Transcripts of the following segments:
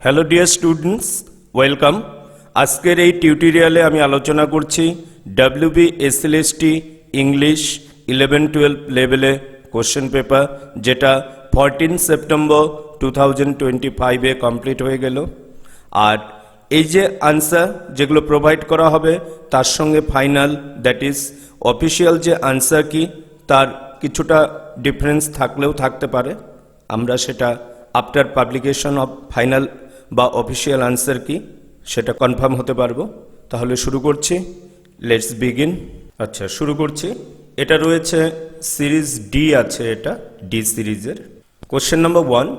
Hello dear students, welcome. আজকের এই টিউটোরিয়ালে আমি আলোচনা করছি WBSLST ইংলিশ 11-12 লেভেলে কোশ্চেন পেপার, যেটা 14 সেপ্টেম্বর 2025-এ কমপ্লিট হয়ে গেল। আর এই যে আনসার যেগুলো প্রোভাইড করা হবে তার সঙ্গে ফাইনাল, দ্যাট ইজ অফিসিয়াল যে আনসার কি, তার কিছুটা ডিফারেন্স থাকলেও থাকতে পারে। আমরা সেটা আফটার পাবলিকেশন অফ ফাইনাল বা অফিসিয়াল আনসার কি সেটা কনফার্ম হতে পারবো। তাহলে শুরু করছি, লেটস বিগিন। আচ্ছা, শুরু করছি। এটা রয়েছে সিরিজ ডি, আছে এটা ডি সিরিজের। Question number 1,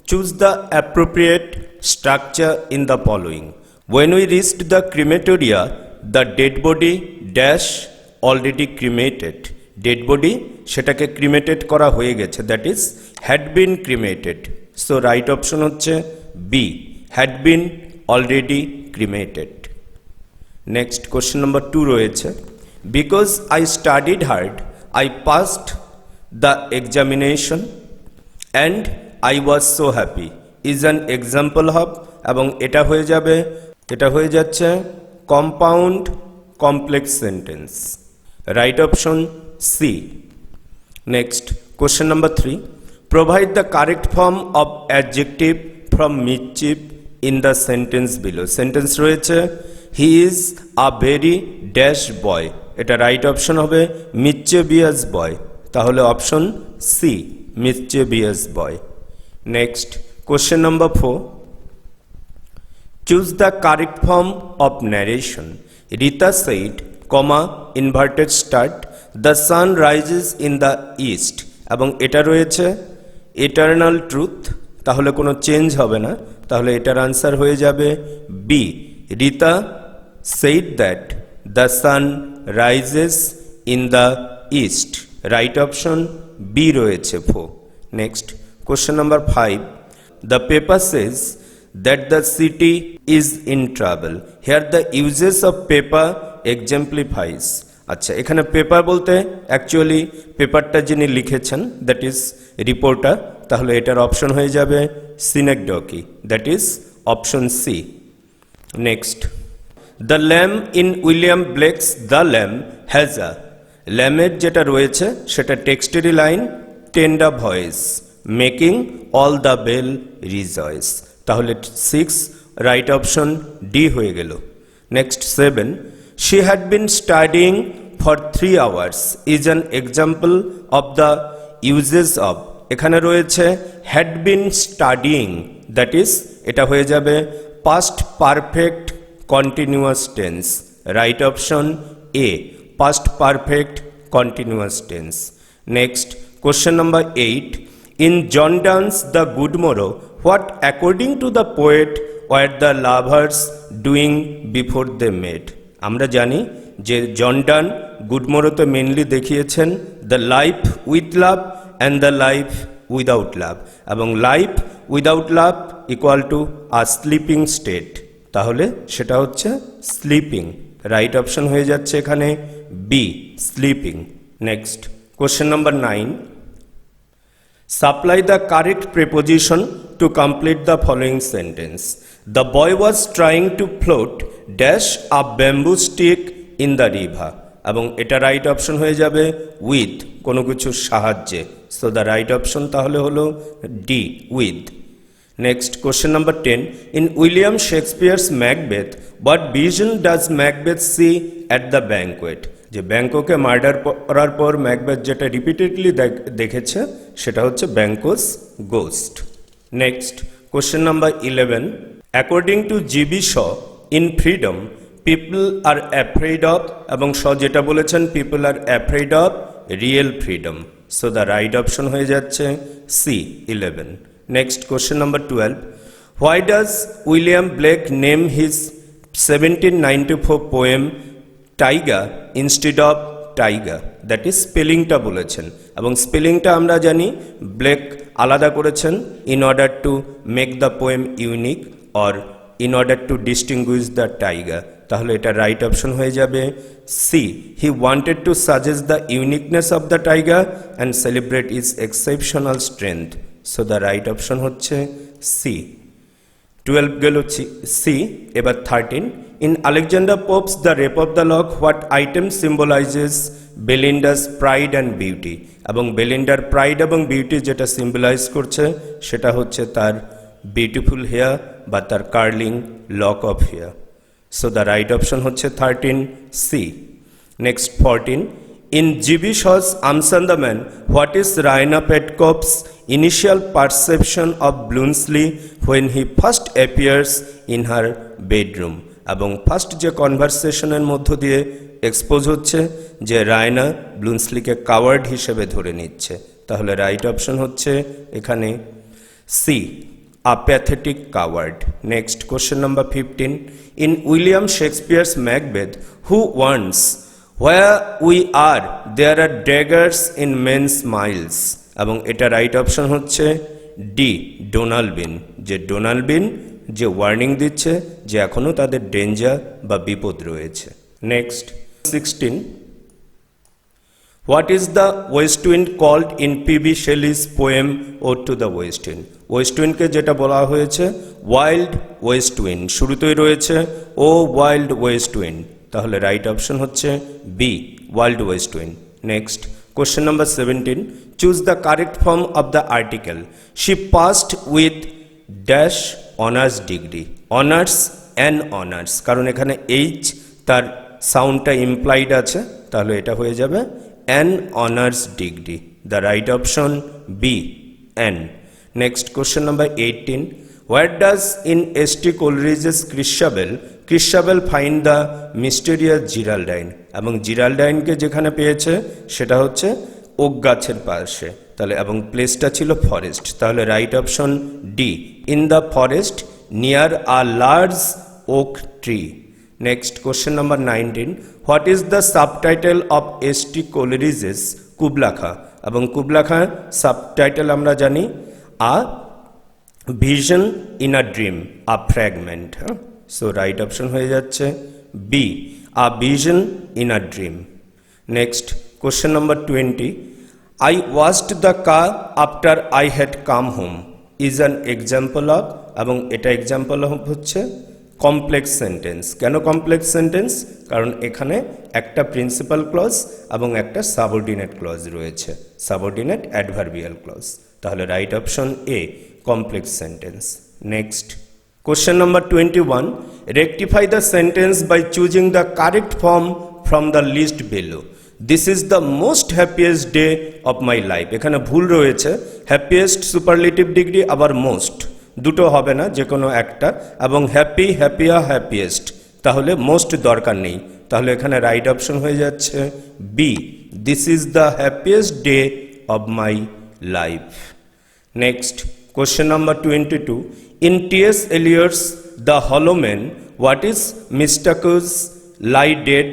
choose the appropriate structure in the following. When we reached the crematoria, the dead body dash already cremated. Dead body সেটাকে ক্রিমেটেড করা হয়ে গেছে, that is had been cremated. So right option হচ্ছে B, had been already cremated. Next question number 2 রয়েছে, because I studied hard I passed the examination and I was so happy is an example of, এবং এটা হয়ে যাচ্ছে compound complex sentence. Right option C. Next question number 3, provide the correct form of adjective from mischief in the sentence below. Sentence রয়েছে he is a very dash boy, এটা right option হবে mischievous boy, তাহলে option C, mischievous boy। Next question number 4, choose the correct form of narration. Rita said, comma, inverted start, the sun rises in the east, এবং এটা রয়েছে eternal truth, তাহলে কোনো change হবে না, তাহলে এটার আনসার হয়ে যাবে B, Rita said that the sun rises in the east. Right option B রয়েছে 4। Next question number 5, the paper says that the city is in travel, here the uses of paper exemplifies. আচ্ছা, এখানে paper বলতে actually পেপারটা যিনি লিখেছেন that is reporter, তাহলে এটার option হয়ে যাবে synecdoche, that is option C. Next, the lamp in William Blake's the lamp has a, ল্যাম্পের যেটা রয়েছে সেটা টেক্সটারি line, tender voice, making all the bell rejoice, তাহলে 6, রাইট অপশন ডি হয়ে গেল। Next 7, she had been studying for 3 hours is an example of the uses of, এখানে রয়েছে had been studying, that is এটা হয়ে যাবে past perfect continuous tense, right option A, past perfect continuous tense. Next question number 8, in John Donne's The Good Morrow, what according to the poet were the lovers doing before they met? আমরা জানি যে John Donne গুডমোরোতে mainly দেখিয়েছেন the life with love and the life without love, এবং life without love equal to a sleeping state, তাহলে সেটা হচ্ছে sleeping. Right option হয়ে যাচ্ছে এখানে B, sleeping. Next question number 9, supply the correct preposition to complete the following sentence. The boy was trying to float dash a bamboo stick in the river, এবং এটা right option হয়ে যাবে with, কোনো কিছুর সাহায্যে। সো দ্য রাইট অপশন তাহলে হলো D, with. Next question number 10, in William Shakespeare's Macbeth what vision does Macbeth see at the banquet, যে ব্যাঙ্ককে মার্ডার করার পর ম্যাকবেথ যেটা রিপিটেডলি দেখেছে সেটা হচ্ছে Banquo's ghost. Next question number 11, according to GB Shaw in freedom people are afraid of, এবং Shaw যেটা বলেছেন people are afraid of real freedom, so the right option হয়ে যাচ্ছে C, 11। Next question number 12, why does William Blake name his 1794 poem tiger instead of tiger, that is স্পেলিংটা বলেছেন, এবং স্পেলিংটা আমরা জানি ব্লেক আলাদা করেছেন in order to make the poem unique or in order to distinguish the tiger, তাহলে এটা রাইট অপশন হয়ে যাবে C, he wanted to suggest the uniqueness of the tiger and celebrate its exceptional strength, so the right option হচ্ছে C. 12 গেল C. এবার 13, in Alexander Pope's the rape of the lock what item symbolizes Belinda's pride and beauty, এবং বেলিন্ডার pride এবং beauty যেটা symbolize করছে সেটা হচ্ছে তার বিউটিফুল হেয়ার বা তার curling lock of hair. So the right option হচ্ছে 13 C. Next 14, in G.B. Shaw's Amsandaman, what is Raina Petkoff's initial perception of Bloomsley when he first appears in her bedroom? এবং first যে কনভারসেশনের মধ্য দিয়ে expose হচ্ছে যে Raina ব্লুমসলিকে coward হিসেবে ধরে নিচ্ছে, তাহলে রাইট অপশন হচ্ছে এখানে C, a pathetic coward. Next, question number 15, in William Shakespeare's Macbeth, who warns, where we are there are daggers in men's miles, এবং এটা রাইট অপশন হচ্ছে ডি, ডোনাল্ড-বিন। যে ডোনাল্ড-বিন যে ওয়ার্নিং দিচ্ছে যে এখনো তাদের ডেঞ্জার বা বিপদ রয়েছে। Next 16, what is the west wind called in P B. Shelley's poem ode to the west wind? West উইন্ডকে যেটা বলা হয়েছে ওয়াইল্ড ওয়েস্ট উইন্ড, শুরুতেই রয়েছে ও ওয়াইল্ড ওয়েস্ট উইন্ড, তাহলে রাইট অপশন হচ্ছে B, wild west wind. Next question number 17, choose the correct form of the article she passed with dash honours degree. Honours and honours, কারণ এখানে H তার সাউন্ডটা implied আছে, তাহলে এটা হয়ে যাবে an honours degree. The right option B, an. Next question number 18, where does in S T. Coleridge's Christabel find the mysterious Geraldine, এবং জিরাল্ডাইনকে যেখানে পেয়েছে সেটা হচ্ছে ওক গাছের পাশে, তাহলে এবং প্লেসটা ছিল ফরেস্ট, তাহলে right option D, in the forest near a large oak tree. Next question number 19, what is the subtitle of S T. Coleridge's Kubla Khan, এবং কুবলা খাঁ সাবটাইটেল আমরা জানি a vision in a dream, a fragment. হ্যাঁ, so right option হয়ে যাচ্ছে B, a vision in a dream. Next question number 20, I washed the car after I had come home is an example of, এবং এটা example হচ্ছে complex sentence. কেন complex sentence? কারণ এখানে একটা প্রিন্সিপাল ক্লজ এবং একটা সাবঅর্ডিনেট ক্লজ রয়েছে, সাবঅর্ডিনেট অ্যাডভার্বিয়াল ক্লজ, তাহলে right option A, complex sentence. Next question number 21, rectify the sentence by choosing the correct form from the list below. This is the most happiest day of my life, এখানে ভুল রয়েছে, happiest superlative degree আবার most দুটো হবে না, যে কোনো একটা, এবং হ্যাপি, হ্যাপিয়া, হ্যাপিয়েস্ট, তাহলে মোস্ট দরকার নেই, তাহলে এখানে রাইট অপশন হয়ে যাচ্ছে B, this is the happiest day of my life. Next question number 22, in T S. Eliot's the hollow man what is Mistah Kurtz lie dead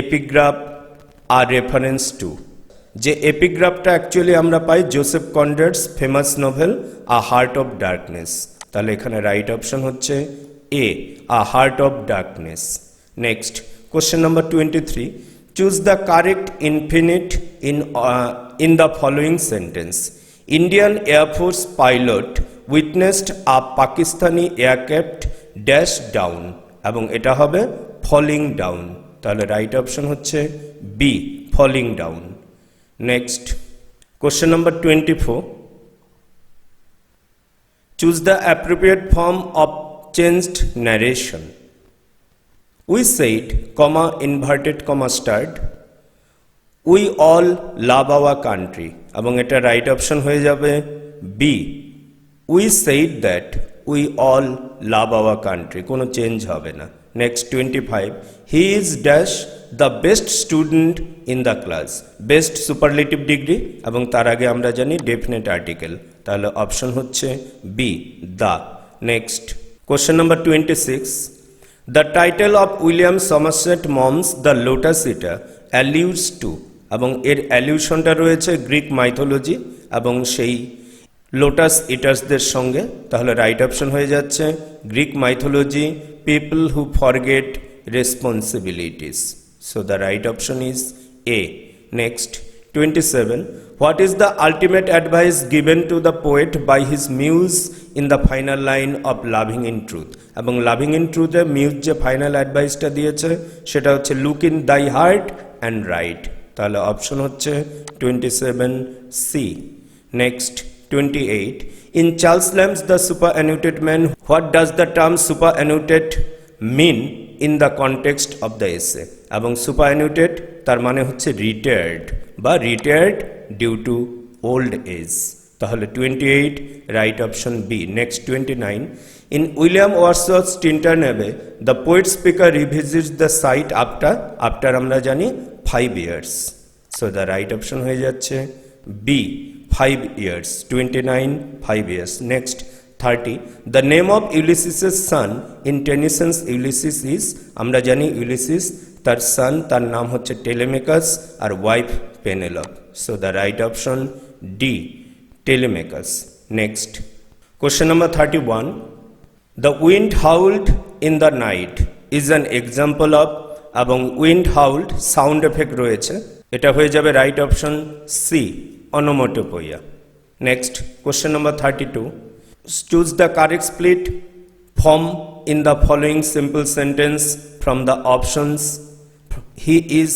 epigraph are reference to? যে এপিগ্রাফটা actually আমরা পাই Joseph Conrad's famous novel a heart of darkness, তাহলে এখানে right option হচ্ছে A, a heart of darkness. Next question number 23, choose the correct infinite in the following sentence. Indian air force pilot witnessed a Pakistani aircraft dash down, এবং এটা হবে falling down, তাহলে right option হচ্ছে B, falling down. Next, question number 24, choose the appropriate form of changed narration. We said, comma, inverted comma start, we all love our country, এবং এটা right option হয়ে যাবে B, we said that we all love our country, কোনো change হবে না। Next 25, he is dash the best student in the class, best superlative degree, এবং তার আগে আমরা জানি ডেফিনেট আর্টিকেল, তাহলে অপশন হচ্ছে B, the. Next question number 26, the title of William Somerset Maugham's the lotus eater alludes to, এবং এর অ্যালিউশনটা রয়েছে গ্রিক মাইথোলজি এবং সেই লোটাস ইটার্সদের সঙ্গে, তাহলে রাইট অপশন হয়ে যাচ্ছে Greek mythology, people who forget responsibilities, so the right option is A. Next 27. What is the ultimate advice given to the poet by his muse in the final line of Loving in Truth? এবং loving in ট্রুথে muse যে final অ্যাডভাইসটা দিয়েছে সেটা হচ্ছে look in দাই heart and right. তাহলে option হচ্ছে 27 C. Next 28. In Charles Lamb's The Superannuated Man, what does the term superannuated mean in the context of the essay? এবং superannuated তার মানে হচ্ছে রিটায়ার্ড বা retired due to old age. তাহলে 28 right option B. Next 29. In William Wordsworth's Tinternabbe, the poet speaker revisits the site after আমরা জানি 5 years. So the right option হয়ে যাচ্ছে B, 5 years. 29, 5 years. Next 30. The name of Ulysses' son in Tennyson's Ulysses is, আমরা জানি Ulysses তার son তার নাম হচ্ছে Telemachus R wife Penelope. So the right option D, Telemachus. Next question number 31. The wind howled in the night is an example of, এবং wind howled sound effect রয়েছে, এটা হয়ে যাবে right option C, onomatopoeia. Next question number 32. Choose the correct split form in the following simple sentence from the options. He is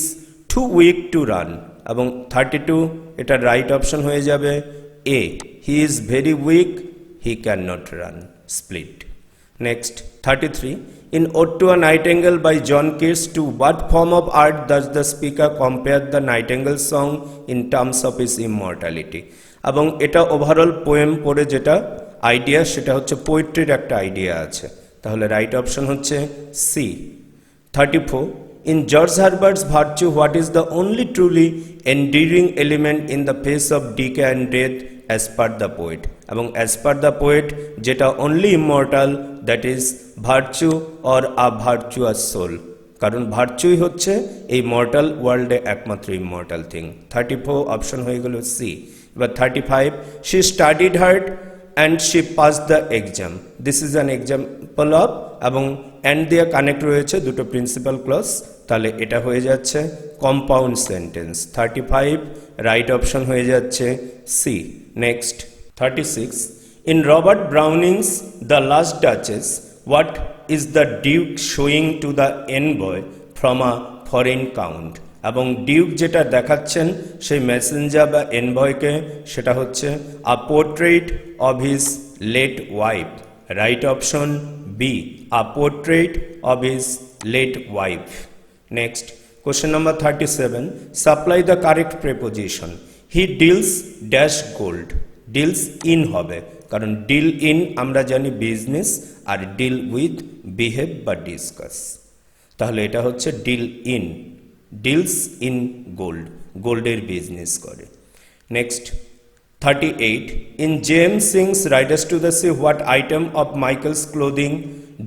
too weak to run, এবং 32 এটা right option হয়ে যাবে এ, he is very weak, he cannot run. Split. Next 33. In Ode to a Nightingale by John Keats, to what form of art does the speaker compare the Nightingale song in terms of its immortality? এবং এটা overall poem পড়ে যেটা idea সেটা হচ্ছে পোয়েট্রির একটা idea আছে, তাহলে right option হচ্ছে C. 34. In George Herbert's Virtue, what is the only truly endearing element in the face of decay and death as per the poet? এবং as per the poet যেটা only immortal, that is virtue or a virtuous soul, কারণ ভার্চুই হচ্ছে এই mortal ওয়ার্ল্ডে একমাত্র immortal thing. 34 option হয়ে গেল C. এবার 35. She studied hard and she passed the exam. This is an example of, এবং and দিয়ে কানেক্ট রয়েছে দুটো প্রিন্সিপাল ক্লজ, তাহলে এটা হয়ে যাচ্ছে কম্পাউন্ড সেন্টেন্স। 35 রাইট অপশন হয়ে যাচ্ছে C. Next 36. In Robert Browning's The Last Duchess, what is the Duke showing to the envoy from a foreign count? এবং ডিউক যেটা দেখাচ্ছেন সেই মেসেঞ্জার বা এনভয়কে সেটা হচ্ছে a portrait of his late wife. Right option B, a portrait of his late wife. Next question number 37. Supply the correct preposition. He deals dash gold, deals in হবে, কারণ ডিল ইন আমরা জানি business, আর deal with behave বা discuss, তাহলে এটা হচ্ছে deal in, deals in gold, গোল্ডের বিজনেস করে। Next 38. In James Singh's Riders to the Sea, what item of Michael's clothing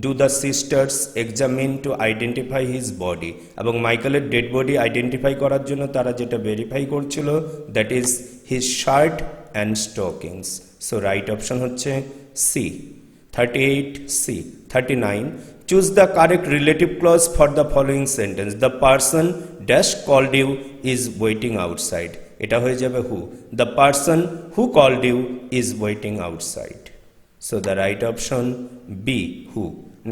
do the sisters examine to identify his body? এবং মাইকেলের dead body identify করার জন্য তারা যেটা ভেরিফাই করছিল, that is his shirt and stockings. So right option হচ্ছে C. 38 C. 39. Choose the correct relative clause for the following sentence. The person dash called you is waiting outside. এটা হয়ে যাবে who. The person who called you is waiting outside. So the right option B, who.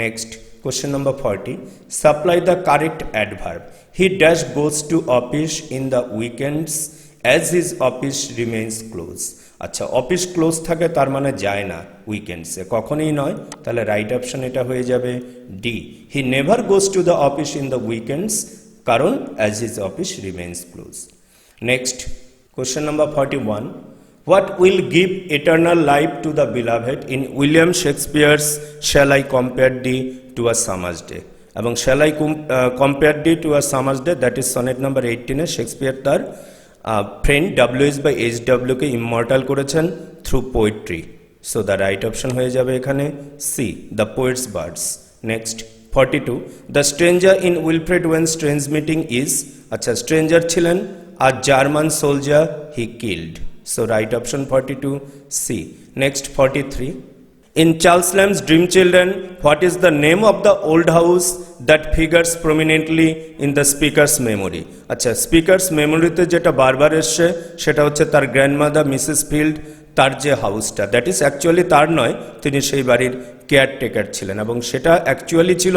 Next question number 40. Supply the correct adverb. He dash goes to office in the weekends as his office remains closed. আচ্ছা, office close থাকে তার মানে যায় না উইকেন্ডসে, কখনোই নয়, তাহলে right option এটা হয়ে যাবে D. He never goes to the office in the weekends, কারণ as his office remains close. Next question number 41. What will give eternal life to the beloved in William Shakespeare's shall I compare thee to a summer's day? এবং shall I compare thee to a summer's day, that is sonnet number 18-এ Shakespeare তার friend WH/HWকে immortal করেছেন through poetry. So the right option হয়ে যাবে এখানে C, the poets bards. Next 42. The stranger in Wilfred Owen Strange Meeting is, আচ্ছা stranger ছিলেন আর German soldier he killed. So right option 42 C. Next 43. In Charles Lamb's Dream Children, what is the name of the old house that figures prominently in the speaker's memory? আচ্ছা, speakers মেমোরিতে যেটা বারবার এসছে সেটা হচ্ছে তার grandmother Mrs field, তার যে হাউসটা, that is actually তার নয়, তিনি সেই বাড়ির কেয়ারটেকার ছিলেন এবং সেটা অ্যাকচুয়ালি ছিল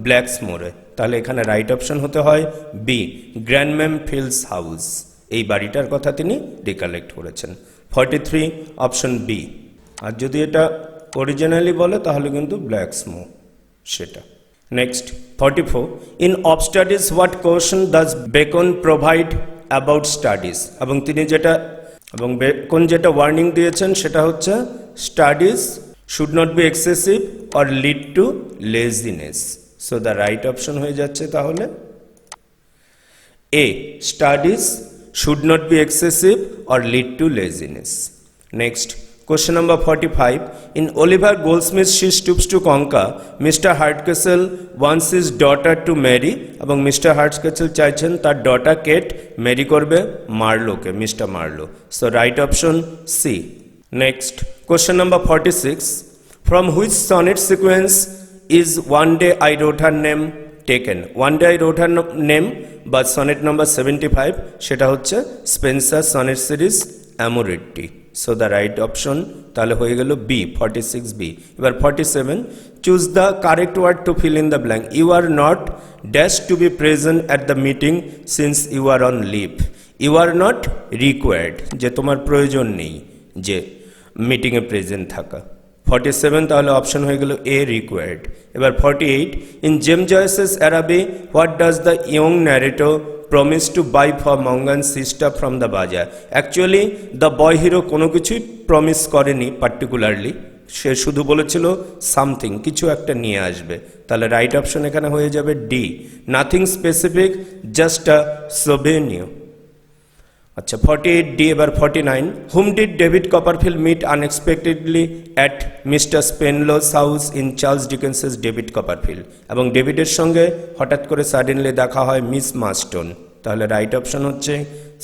ব্ল্যাকসমোরে। তাহলে এখানে রাইট অপশন হতে হয় বি, গ্র্যান্ডম্যাম ফিল্ডস হাউস, এই বাড়িটার কথা তিনি রিকালেক্ট করেছেন। 43 অপশন বি। আর যদি এটা অরিজিনালি বলে তাহলে কিন্তু ব্ল্যাকসমো সেটা। Next 44, in of studies what question does Bacon provide about studies, এবং তিনি যেটা বেকন যেটা ওয়ার্নিং দিয়েছেন সেটা হচ্ছে studies should not be excessive or lead to laziness. So the right option হয়ে যাচ্ছে তাহলে A, studies should not be excessive or lead to laziness. Next, question number 45. In Oliver Goldsmith She Stoops to Conquer, Mr. Hardcastle wants his daughter to marry এবং Mr. Hardcastle চাইছেন তার daughter Kate marry করবে মার্লোকে, Mister Marlow. So right option C. Next, question number 46. From which sonnet sequence is One Day I Wrote Her Name taken? One Day I Wrote Her Name বা sonnet number 75 সেটা হচ্ছে Spenser sonnet series Amoretti. So the right option তাহলে হয়ে গেল B, 46 B. এবার 47, choose the correct word to fill in the blank. You are not dash to be present at the meeting since you are on leave. You are not required, যে তোমার প্রয়োজন নেই যে মিটিংয়ে প্রেজেন্ট থাকা। 47 তাহলে option হয়ে গেল এ, রিকোয়ার্ড। এবার 48, in James Joyce's Araby what does the young narrator promise to buy for Mangan sister from the bazaar. Actually the boy hero কোনো কিছুই প্রমিস করেনি পার্টিকুলারলি, সে শুধু বলেছিল সামথিং, কিছু একটা নিয়ে আসবে। তাহলে রাইট অপশন এখানে হয়ে যাবে D, nothing specific, just a souvenir. আচ্ছা, 48 ডি। এবার 49, whom did David Copperfield meet unexpectedly at Mister Spenlow's house in Charles Dickens's David Copperfield, এবং ডেভিডের সঙ্গে হঠাৎ করে সাডেনলি দেখা হয় মিস মার্স্টন। তাহলে রাইট অপশন হচ্ছে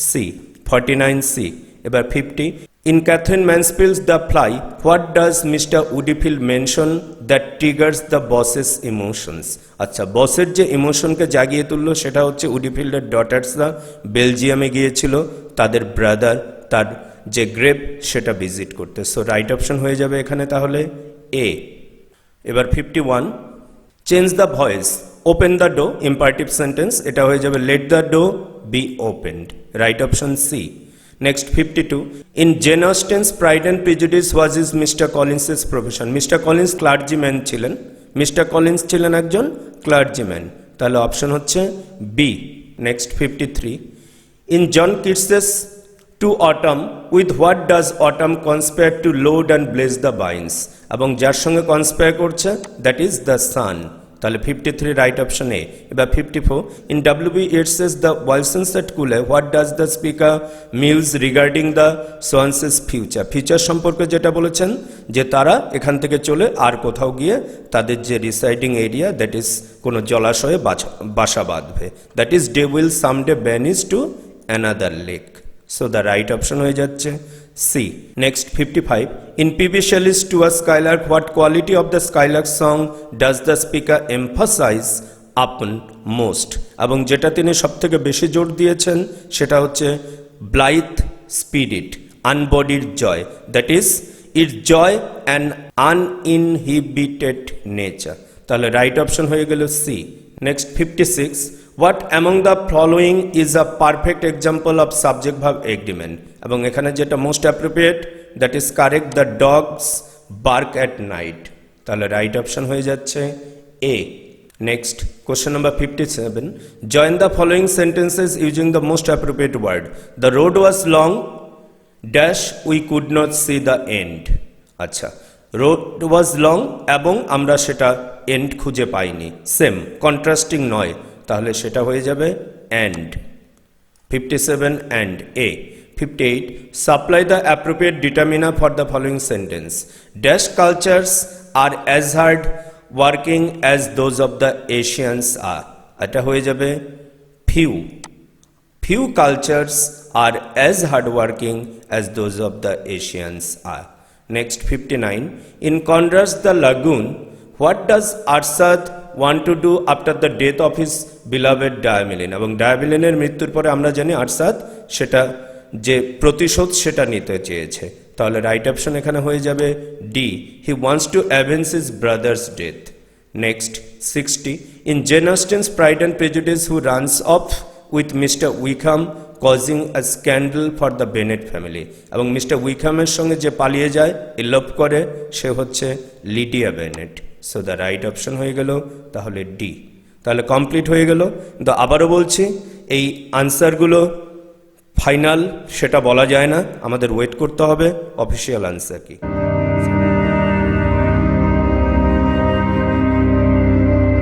সি, 49 সি। এবার 50, in Katherine Mansfield's the fly what does Mister Woodifield mention that triggers the boss's emotions. আচ্ছা, বসের যে ইমোশনকে জাগিয়ে তুললো সেটা হচ্ছে উডিফিল্ডের ডটার্সরা বেলজিয়ামে গিয়েছিল তাদের ব্রাদার তার যে গ্রেভ সেটা ভিজিট করতে। সো রাইট অপশন হয়ে যাবে এখানে তাহলে এ। এবার 51, change the voice, open the door, imperative sentence, এটা হয়ে যাবে let the door be opened. Right option C. Next 52, in Jane Austen's pride and prejudice was is Mister Collins's profession. Mister Collins clergyman ছিলেন, Mister Collins ছিলেন একজন clergyman. তাহলে option হচ্ছে B. Next 53, in John Keats's to autumn with what does autumn conspire to load and bless the vines, এবং যার সঙ্গে কনস্পায়ার করছে that is the sun. তাহলে 53 রাইট অপশন এ। এবার 54, in ডাব্লিউ.বি. ইটসেস the wild swans at Coole what does the speaker muse regarding the swans' future. Future সম্পর্কে যেটা বলেছেন যে তারা এখান থেকে চলে আর কোথাও গিয়ে তাদের যে রিসাইডিং এরিয়া দ্যাট ইজ কোনো জলাশয়ে বাসা বাঁধবে, that is they will someday vanish to another lake. So the right option হয়ে যাচ্ছে C. Next 55, in PB Shelley's to a skylark what quality of the skylark song does the speaker emphasize upon most, এবং যেটা তিনি সবথেকে বেশি জোর দিয়েছেন সেটা হচ্ছে blithe spirit, unbodied joy, that is it joy and uninhibited nature. তাহলে রাইট অপশন হয়ে গেল C. Next 56, what among the following is a perfect example of subject verb agreement, এবং এখানে যেটা most appropriate that is correct, the dogs bark at night. তাহলে right option হয়ে যাচ্ছে A. Next question number 57, join the following sentences using the most appropriate word. The road was long dash we could not see the end. আচ্ছা, road was long এবং আমরা সেটা and খুঁজে পাইনি, same contrasting নয়, তাহলে সেটা হয়ে যাবে and. 57 and A. 58, supply the appropriate determiner for the following sentence. Dash cultures are as hard working as those of the Asians are. এটা হয়ে যাবে few. Few cultures are as hard working as those of the Asians are. Next 59. In Conrad's The Lagoon, what does Arsad want to do after the death of his beloved Diamylin? এবং ডায়ামিলিনের মৃত্যুর পরে আমরা জানি আরসাদ সেটা যে প্রতিশোধ সেটা নিতে চেয়েছে। তাহলে রাইট অপশন এখানে হয়ে যাবে D, he wants to avenge his brothers death. Next 60. In Jane Austen's Pride and Prejudice, who runs off with Mr. Wickham causing a scandal for the Bennet family? এবং মিস্টার উইকহামের সঙ্গে যে পালিয়ে যায়, elope করে, সে হচ্ছে Lydia Bennett. So the right option হয়ে গেল তাহলে ডি। তাহলে কমপ্লিট হয়ে গেল। তো আবারও বলছি, এই আনসারগুলো ফাইনাল সেটা বলা যায় না, আমাদের ওয়েট করতে হবে অফিসিয়াল আনসার কি।